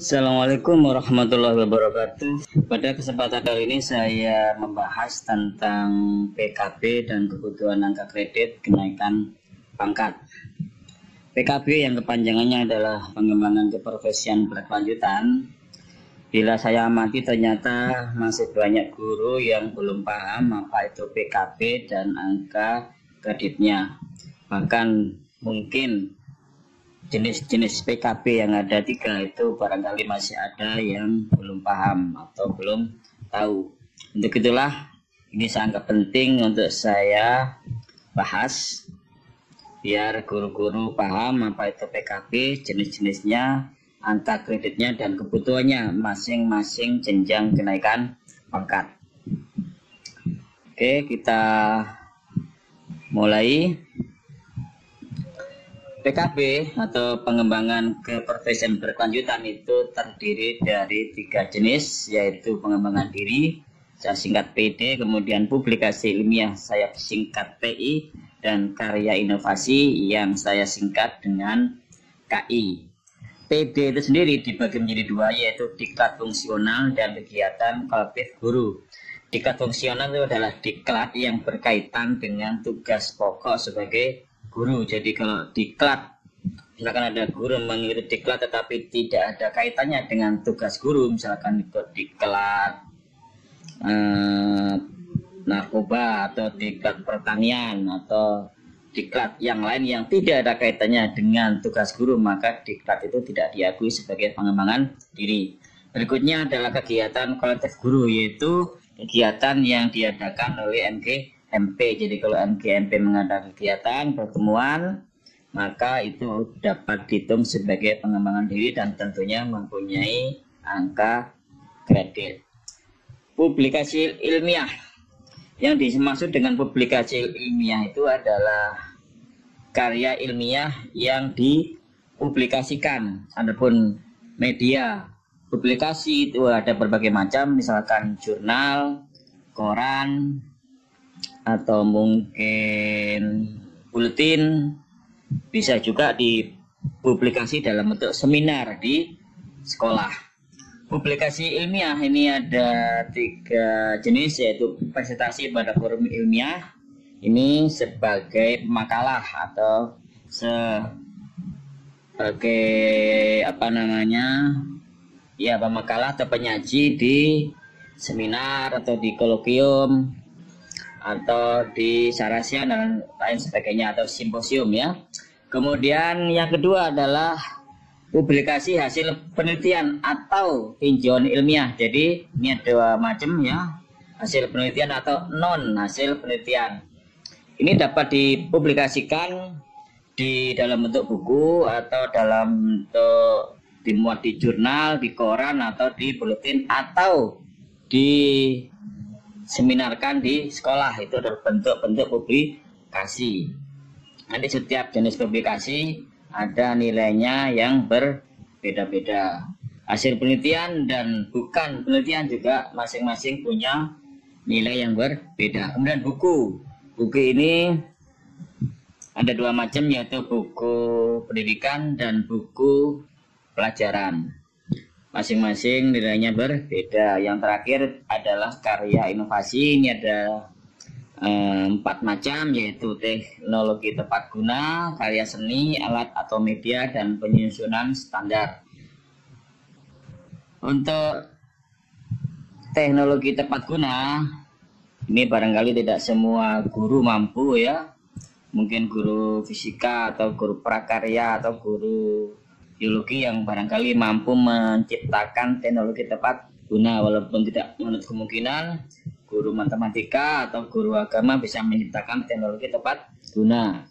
Assalamualaikum warahmatullahi wabarakatuh. Pada kesempatan kali ini saya membahas tentang PKB dan kebutuhan angka kredit kenaikan pangkat. PKB yang kepanjangannya adalah pengembangan keprofesian berkelanjutan. Bila saya amati ternyata masih banyak guru yang belum paham apa itu PKB dan angka kreditnya. Bahkan mungkin jenis-jenis PKB yang ada 3 itu barangkali masih ada yang belum paham atau belum tahu. Untuk itulah ini sangat penting untuk saya bahas biar guru-guru paham apa itu PKB, jenis-jenisnya, angka kreditnya dan kebutuhannya masing-masing jenjang kenaikan pangkat. Oke, kita mulai. PKB atau pengembangan keprofesian berkelanjutan itu terdiri dari 3 jenis, yaitu pengembangan diri, saya singkat PD, kemudian publikasi ilmiah, saya singkat PI, dan karya inovasi yang saya singkat dengan KI. PD itu sendiri dibagi menjadi 2, yaitu diklat fungsional dan kegiatan kolektif guru. Diklat fungsional itu adalah diklat yang berkaitan dengan tugas pokok sebagai guru. Jadi kalau diklat, misalkan ada guru mengikuti diklat tetapi tidak ada kaitannya dengan tugas guru, misalkan ikut diklat narkoba atau diklat pertanian atau diklat yang lain yang tidak ada kaitannya dengan tugas guru, maka diklat itu tidak diakui sebagai pengembangan diri. Berikutnya adalah kegiatan kolektif guru, yaitu kegiatan yang diadakan oleh MGMP. Jadi kalau MGMP mengadakan kegiatan pertemuan, maka itu dapat dihitung sebagai pengembangan diri dan tentunya mempunyai angka kredit. Publikasi ilmiah. Yang dimaksud dengan publikasi ilmiah itu adalah karya ilmiah yang dipublikasikan. Adapun media publikasi itu ada berbagai macam, misalkan jurnal, koran, atau mungkin buletin, bisa juga dipublikasi dalam bentuk seminar di sekolah. Publikasi ilmiah ini ada 3 jenis, yaitu presentasi pada forum ilmiah, ini sebagai makalah atau sebagai makalah atau penyaji di seminar atau di kolokium atau di sarasian dan lain sebagainya atau simposium ya. Kemudian yang kedua adalah publikasi hasil penelitian atau tinjauan ilmiah. Jadi ini ada 2 macam ya, hasil penelitian atau non hasil penelitian. Ini dapat dipublikasikan di dalam bentuk buku atau dalam bentuk dimuat di jurnal, di koran atau di buletin atau di seminarkan di sekolah. Itu adalah bentuk-bentuk publikasi. Nanti setiap jenis publikasi ada nilainya yang berbeda-beda. Hasil penelitian dan bukan penelitian juga masing-masing punya nilai yang berbeda. Kemudian buku ini ada 2 macam, yaitu buku pendidikan dan buku pelajaran. Masing-masing nilainya berbeda. Yang terakhir adalah karya inovasi. Ini ada 4 macam, yaitu teknologi tepat guna, karya seni, alat atau media, dan penyusunan standar. Untuk teknologi tepat guna, ini barangkali tidak semua guru mampu ya. Mungkin guru fisika atau guru prakarya atau guru biologi yang barangkali mampu menciptakan teknologi tepat guna, walaupun tidak menutup kemungkinan guru matematika atau guru agama bisa menciptakan teknologi tepat guna.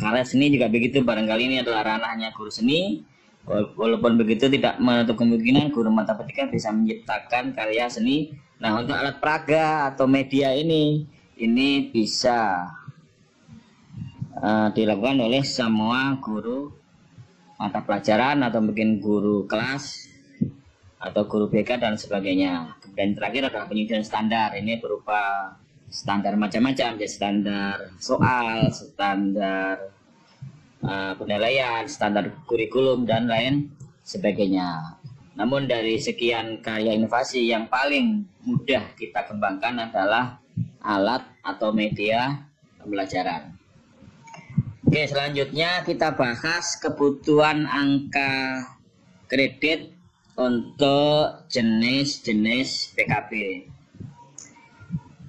Karya seni juga begitu, barangkali ini adalah ranahnya guru seni, walaupun begitu tidak menutup kemungkinan guru matematika bisa menciptakan karya seni. Nah, untuk alat peraga atau media ini bisa dilakukan oleh semua guru mata pelajaran atau mungkin guru kelas atau guru BK dan sebagainya. Dan terakhir adalah penyusunan standar. Ini berupa standar macam-macam, ya, standar soal, standar penilaian, standar kurikulum dan lain sebagainya. Namun dari sekian karya inovasi yang paling mudah kita kembangkan adalah alat atau media pembelajaran. Oke, selanjutnya kita bahas kebutuhan angka kredit untuk jenis-jenis PKB.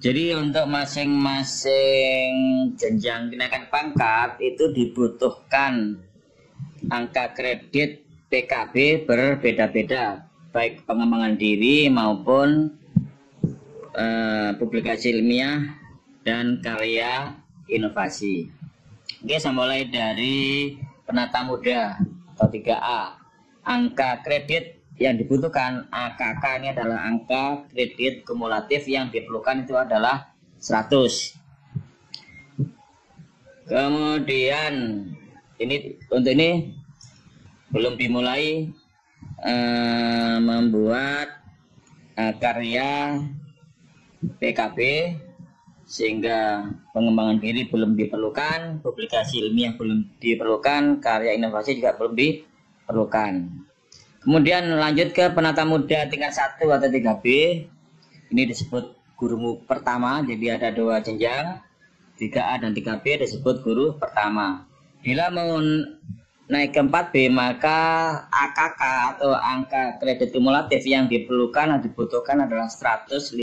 Jadi untuk masing-masing jenjang kenaikan pangkat itu dibutuhkan angka kredit PKB berbeda-beda, baik pengembangan diri maupun publikasi ilmiah dan karya inovasi. Oke, saya mulai dari penata muda atau 3A. Angka kredit yang dibutuhkan AKK ini adalah angka kredit kumulatif yang diperlukan itu adalah 100. Kemudian untuk ini belum dimulai membuat karya PKB, sehingga pengembangan diri belum diperlukan, publikasi ilmiah belum diperlukan, karya inovasi juga belum diperlukan. Kemudian lanjut ke penata muda tingkat 1 atau 3B. Ini disebut guru pertama, jadi ada 2 jenjang, 3A dan 3B disebut guru pertama. Bila mau naik ke 4B, maka AKK atau angka kredit kumulatif yang dibutuhkan adalah 150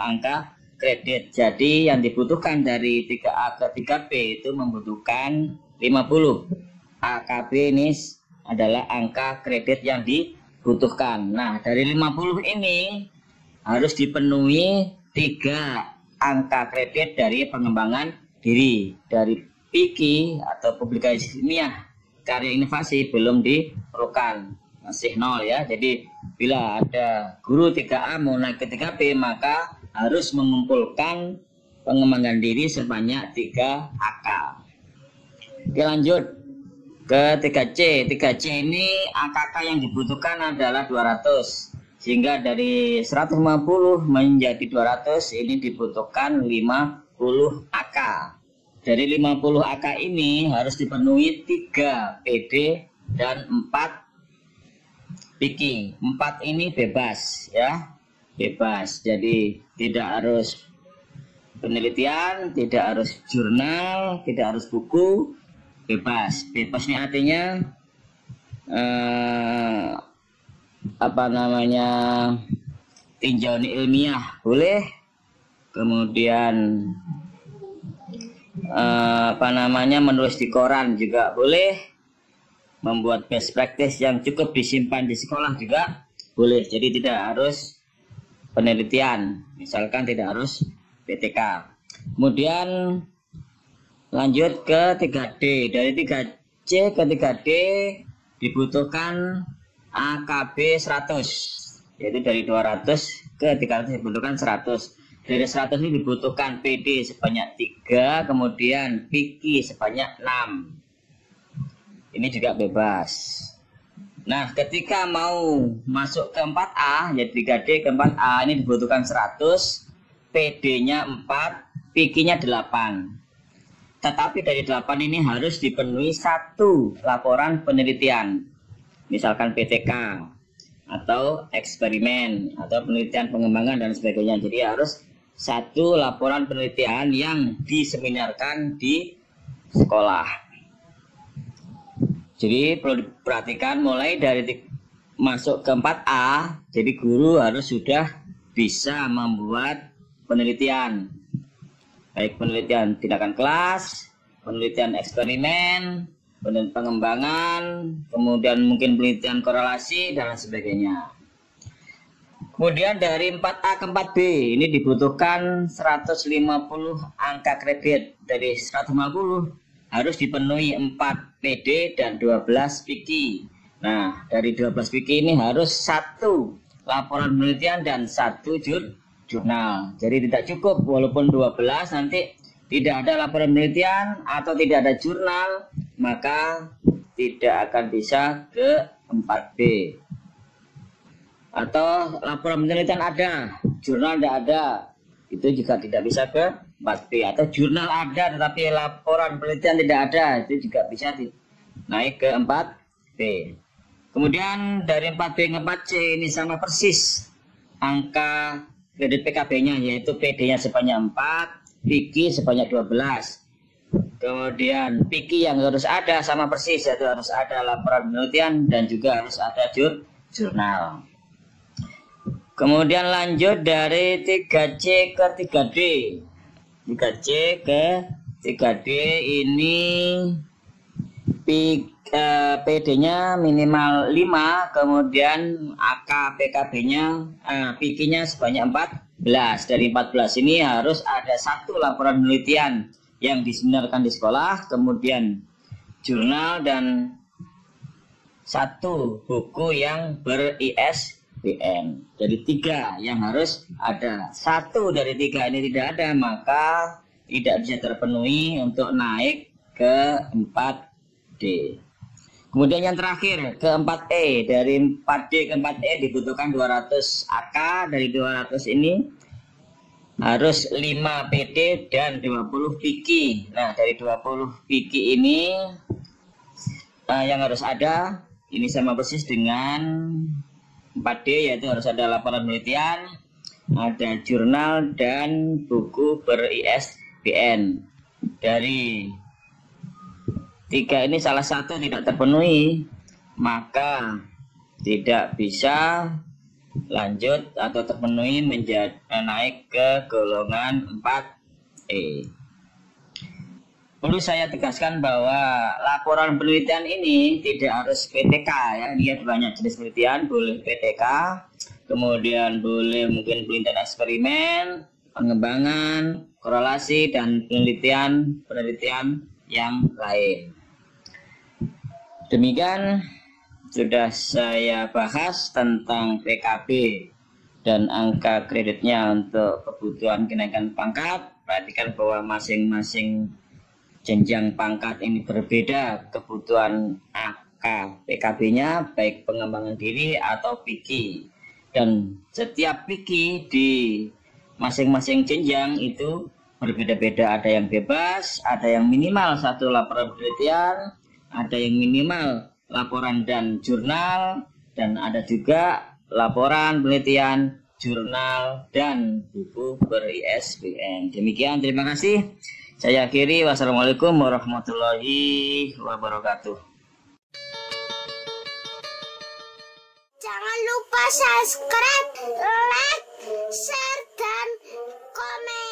angka kredit. Jadi yang dibutuhkan dari 3A ke 3B itu membutuhkan 50. AKB ini adalah angka kredit yang dibutuhkan. Nah, dari 50 ini harus dipenuhi 3 angka kredit dari pengembangan diri. Dari PIKI atau publikasi ilmiah karya inovasi belum diperlukan, masih 0 ya. Jadi bila ada guru 3A mau naik ke 3B, maka harus mengumpulkan pengembangan diri sebanyak 3 AK. Oke, lanjut ke 3C. 3C ini AKK yang dibutuhkan adalah 200, sehingga dari 150 menjadi 200 ini dibutuhkan 50 AK. Dari 50 AK ini harus dipenuhi 3 PD dan 4 PIKI. 4 ini bebas ya, bebas. Jadi tidak harus penelitian, tidak harus jurnal, tidak harus buku, bebas. Bebas ini artinya tinjauan ilmiah boleh, kemudian menulis di koran juga boleh, membuat best practice yang cukup disimpan di sekolah juga boleh. Jadi tidak harus penelitian, misalkan tidak harus PTK. Kemudian lanjut ke 3D. Dari 3C ke 3D dibutuhkan AKB 100, yaitu dari 200 ke 300 dibutuhkan 100. Dari 100 ini dibutuhkan PD sebanyak 3, kemudian PIKI sebanyak 6. Ini juga bebas. Nah, ketika mau masuk ke 4A, jadi 3D ke 4A ini dibutuhkan 100, PD-nya 4, PIKI-nya 8. Tetapi dari 8 ini harus dipenuhi 1 laporan penelitian, misalkan PTK atau eksperimen atau penelitian pengembangan dan sebagainya. Jadi harus 1 laporan penelitian yang diseminarkan di sekolah. Jadi perlu diperhatikan mulai dari masuk ke 4A, jadi guru harus sudah bisa membuat penelitian, baik penelitian tindakan kelas, penelitian eksperimen, penelitian pengembangan, kemudian mungkin penelitian korelasi dan sebagainya. Kemudian dari 4A ke 4B ini dibutuhkan 150 angka kredit. Dari 150 harus dipenuhi 4 PD dan 12 PIKI. Nah, dari 12 PIKI ini harus 1 laporan penelitian dan 1 jurnal. Jadi tidak cukup, walaupun 12 nanti tidak ada laporan penelitian atau tidak ada jurnal, maka tidak akan bisa ke 4B. Atau laporan penelitian ada, jurnal tidak ada, itu juga tidak bisa ke 4B. Atau jurnal ada tetapi laporan penelitian tidak ada, itu juga bisa naik ke 4B. Kemudian dari 4B ke 4C ini sama persis angka kredit PKB-nya, yaitu PD-nya sebanyak 4, PIKI sebanyak 12. Kemudian PIKI yang harus ada sama persis, yaitu harus ada laporan penelitian dan juga harus ada jurnal. Kemudian lanjut dari 3C ke 3D. 3C ke 3D ini PD-nya minimal 5, kemudian AK PKB-nya PIKI-nya sebanyak 14. Dari 14 ini harus ada 1 laporan penelitian yang diseminarkan di sekolah, kemudian jurnal dan 1 buku yang ber-ISBN. Jadi 3 yang harus ada. 1 dari 3 ini tidak ada, maka tidak bisa terpenuhi untuk naik ke 4D. Kemudian yang terakhir ke 4E. Dari 4D ke 4E dibutuhkan 200 AK. Dari 200 ini harus 5 PD dan 20 PIKI. Nah, dari 20 PIKI ini yang harus ada, ini sama persis dengan 4D, yaitu harus ada laporan penelitian, ada jurnal dan buku ber-ISBN. Dari 3 ini salah satu tidak terpenuhi, maka tidak bisa lanjut atau terpenuhi menjadi naik ke golongan 4E. Perlu saya tegaskan bahwa laporan penelitian ini tidak harus PTK ya, dia banyak jenis penelitian, boleh PTK, kemudian boleh mungkin penelitian eksperimen, pengembangan, korelasi dan penelitian yang lain. Demikian sudah saya bahas tentang PKB dan angka kreditnya untuk kebutuhan kenaikan pangkat. Perhatikan bahwa masing-masing jenjang pangkat ini berbeda kebutuhan angka PKB-nya, baik pengembangan diri atau PIKI. Dan setiap PIKI di masing-masing jenjang itu berbeda-beda. Ada yang bebas, ada yang minimal 1 laporan penelitian, ada yang minimal laporan dan jurnal, dan ada juga laporan penelitian, jurnal, dan buku ber-ISBN. Demikian, terima kasih. Saya akhiri. Wassalamualaikum warahmatullahi wabarakatuh. Jangan lupa subscribe, like, share, dan komen.